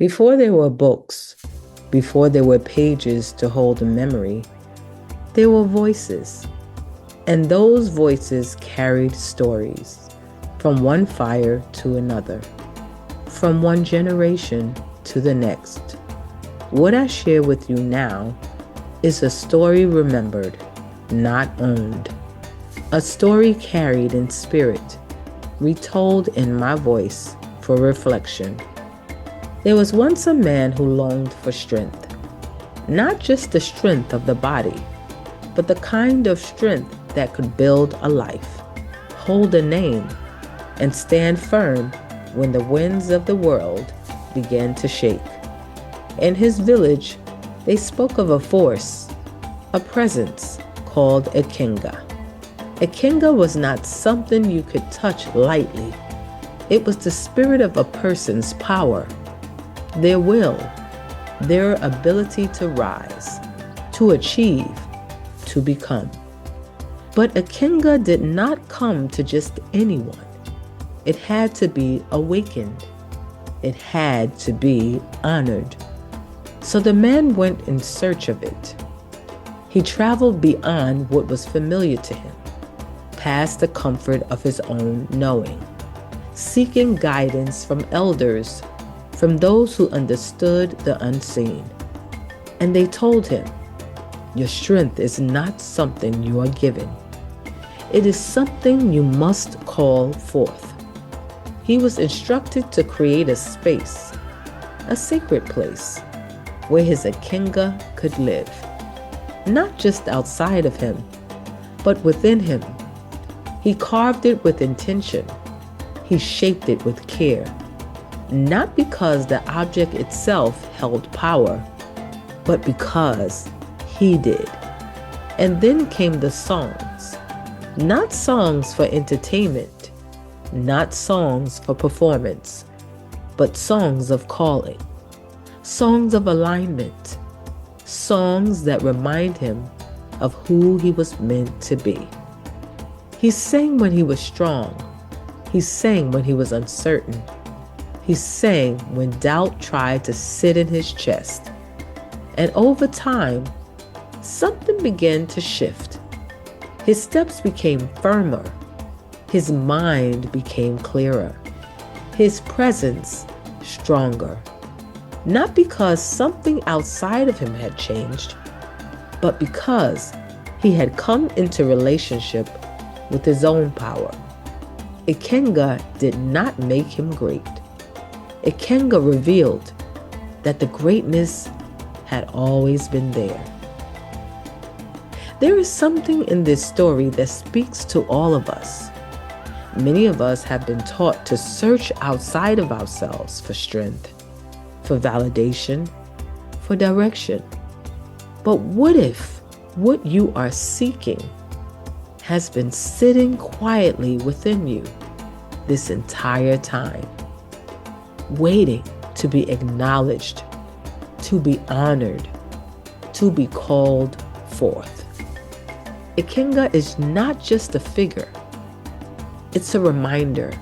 Before there were books, before there were pages to hold a memory, there were voices. And those voices carried stories from one fire to another, from one generation to the next. What I share with you now is a story remembered, not owned. A story carried in spirit, retold in my voice for reflection. There was once a man who longed for strength, not just the strength of the body, but the kind of strength that could build a life, hold a name, and stand firm when the winds of the world began to shake. In his village, they spoke of a force, a presence called Ikenga. Ikenga was not something you could touch lightly. It was the spirit of a person's power, their will, their ability to rise, to achieve, to become. But Ikenga did not come to just anyone. It had to be awakened. It had to be honored. So the man went in search of it. He traveled beyond what was familiar to him, past the comfort of his own knowing, seeking guidance from elders, from those who understood the unseen. And they told him, "Your strength is not something you are given. It is something you must call forth." He was instructed to create a space, a sacred place, where his Ikenga could live, not just outside of him, but within him. He carved it with intention. He shaped it with care, not because the object itself held power, but because he did. And then came the songs, not songs for entertainment, not songs for performance, but songs of calling, songs of alignment, songs that remind him of who he was meant to be. He sang when he was strong. He sang when he was uncertain. He sang when doubt tried to sit in his chest. And over time, something began to shift. His steps became firmer. His mind became clearer. His presence stronger. Not because something outside of him had changed, but because he had come into relationship with his own power. Ikenga did not make him great. Ikenga revealed that the greatness had always been there. There is something in this story that speaks to all of us. Many of us have been taught to search outside of ourselves for strength, for validation, for direction. But what if what you are seeking has been sitting quietly within you this entire time, waiting to be acknowledged, to be honored, to be called forth? Ikenga is not just a figure. It's a reminder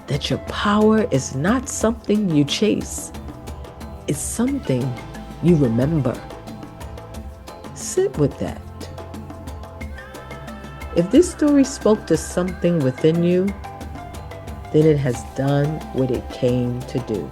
that your power is not something you chase. It's something you remember. Sit with that. If this story spoke to something within you, then it has done what it came to do.